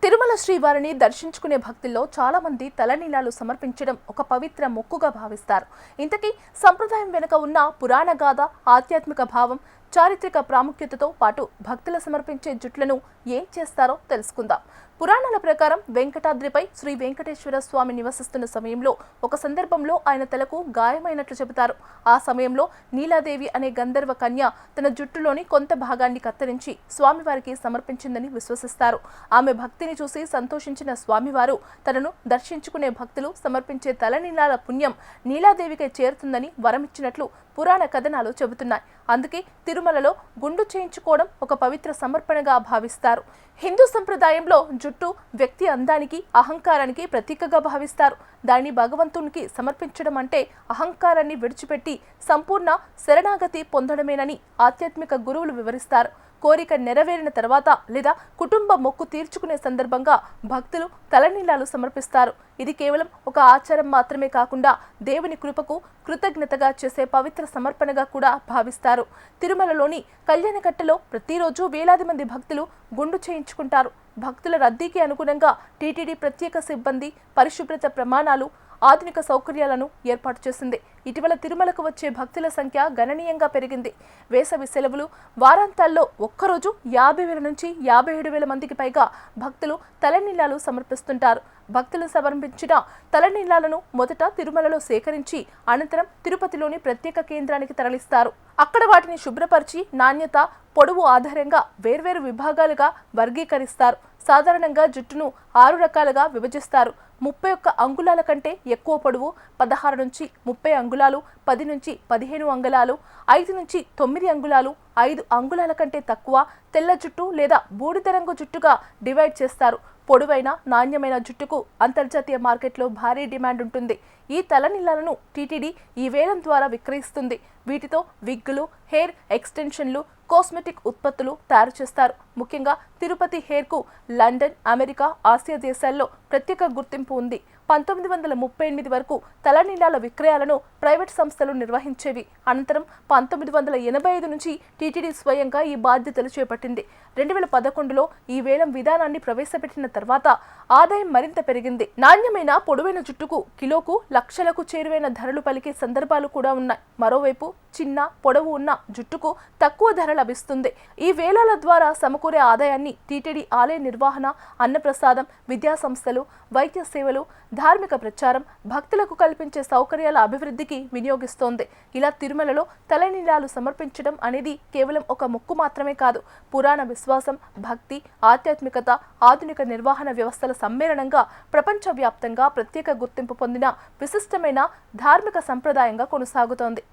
తిరుమల శ్రీవారిని దర్శించుకునే భక్తుల్లో చాలా మంది తలనీలాలు సమర్పించడం ఒక పవిత్ర మొక్కుగా భావిస్తారు. ఇంతకీ సంప్రదాయం వెనుక ఉన్న పురాణ గాథ, ఆధ్యాత్మిక భావం, చారిత్రక ప్రాముఖ్యతతో పాటు భక్తులు సమర్పించే జుట్లను ఏం చేస్తారో తెలుసుకుందాం. పురాణాల ప్రకారం వెంకటాద్రిపై శ్రీ వెంకటేశ్వర స్వామి నివసిస్తున్న సమయంలో ఒక సందర్భంలో ఆయన తలకు గాయమైనట్లు చెబుతారు. ఆ సమయంలో నీలాదేవి అనే గంధర్వ కన్య తన జుట్టులోని కొంత భాగాన్ని కత్తిరించి స్వామివారికి సమర్పించిందని విశ్వసిస్తారు. ఆమె భక్తిని చూసి సంతోషించిన స్వామివారు తనను దర్శించుకునే భక్తులు సమర్పించే తలనీలాల పుణ్యం నీలాదేవికి చేరుతుందని వరమిచ్చినట్లు పురాణ కథనాలు చెబుతున్నాయి. అందుకే తిరుమలలో గుండు చేయించుకోవడం ఒక పవిత్ర సమర్పణగా భావిస్తారు. హిందూ సంప్రదాయంలో జుట్టు వ్యక్తి అందానికి, అహంకారానికి ప్రతీకగా భావిస్తారు. దాన్ని భగవంతునికి సమర్పించడం అంటే అహంకారాన్ని విడిచిపెట్టి సంపూర్ణ శరణాగతి పొందడమేనని ఆధ్యాత్మిక గురువులు వివరిస్తారు. కోరిక నెరవేరిన తర్వాత లేదా కుటుంబ మొక్కు తీర్చుకునే సందర్భంగా భక్తులు తలనీలాలు సమర్పిస్తారు. ఇది కేవలం ఒక ఆచారం మాత్రమే కాకుండా దేవుని కృపకు కృతజ్ఞతగా చేసే పవిత్ర సమర్పణగా కూడా భావిస్తారు. తిరుమలలోని కళ్యాణకట్టలో ప్రతిరోజు వేలాది మంది భక్తులు గుండు చేయించుకుంటారు. భక్తుల రద్దీకి అనుగుణంగా టీటీడీ ప్రత్యేక సిబ్బంది పరిశుభ్రత ప్రమాణాలు, ఆధునిక సౌకర్యాలను ఏర్పాటు చేసింది. ఇటీవల తిరుమలకు వచ్చే భక్తుల సంఖ్య గణనీయంగా పెరిగింది. వేసవి సెలవులు, వారాంతాల్లో ఒక్కరోజు 50,000 నుంచి 57,000 మందికి పైగా భక్తులు తలనీలాలు సమర్పిస్తుంటారు. భక్తులు సమర్పించిన తలనీలాలను మొదట తిరుమలలో సేకరించి అనంతరం తిరుపతిలోని ప్రత్యేక కేంద్రానికి తరలిస్తారు. అక్కడ వాటిని శుభ్రపరిచి నాణ్యత, పొడవు ఆధారంగా వేర్వేరు విభాగాలుగా వర్గీకరిస్తారు. సాధారణంగా జుట్టును 6 రకాలుగా విభజిస్తారు. 31 అంగుళాల కంటే ఎక్కువ పొడవు, 16 నుంచి 30 అంగుళాలు, 10 నుంచి 15 అంగుళాలు, 5 నుంచి 9 అంగుళాలు, 5 అంగుళాల కంటే తక్కువ, తెల్ల జుట్టు లేదా బూడిద రంగు జుట్టుగా డివైడ్ చేస్తారు. పొడవైన, నాణ్యమైన జుట్టుకు అంతర్జాతీయ మార్కెట్లో భారీ డిమాండ్ ఉంటుంది. ఈ తలనీలాలను టీటీడీ ఈ వేలం ద్వారా విక్రయిస్తుంది. వీటితో విగ్గులు, హెయిర్ ఎక్స్టెన్షన్లు, కాస్మెటిక్ ఉత్పత్తులు తయారు చేస్తారు. ముఖ్యంగా తిరుపతి హెయిర్కు లండన్, అమెరికా, ఆసియా దేశాల్లో ప్రత్యేక గుర్తింపు ఉంది. 1938 వరకు తలనీలాల విక్రయాలను ప్రైవేట్ సంస్థలు నిర్వహించేవి. అనంతరం 1985 నుంచి టీటీడీ స్వయంగా ఈ బాధ్యతలు చేపట్టింది. 2011లో ఈ వేలం విధానాన్ని ప్రవేశపెట్టిన తర్వాత ఆదాయం మరింత పెరిగింది. నాణ్యమైన పొడవైన జుట్టుకు కిలోకు లక్షలకు చేరువైన ధరలు పలికే సందర్భాలు కూడా ఉన్నాయి. మరోవైపు చిన్న, పొడవు ఉన్న జుట్టుకు తక్కువ ధర లభిస్తుంది. ఈ వేలాల ద్వారా సమకూరే ఆదాయాన్ని టీటీడీ ఆలయ నిర్వహణ, అన్నప్రసాదం, విద్యా సంస్థలు, వైద్య సేవలు, ధార్మిక ప్రచారం, భక్తులకు కల్పించే సౌకర్యాల అభివృద్ధికి వినియోగిస్తోంది. ఇలా తిరుమలలో తలనీలాలు సమర్పించడం అనేది కేవలం ఒక మొక్కు మాత్రమే కాదు, పురాణ విశ్వాసం, భక్తి, ఆధ్యాత్మికత, ఆధునిక నిర్వహణ వ్యవస్థల సమ్మేళనంగా ప్రపంచవ్యాప్తంగా ప్రత్యేక గుర్తింపు పొందిన విశిష్టమైన ధార్మిక సంప్రదాయంగా కొనసాగుతోంది.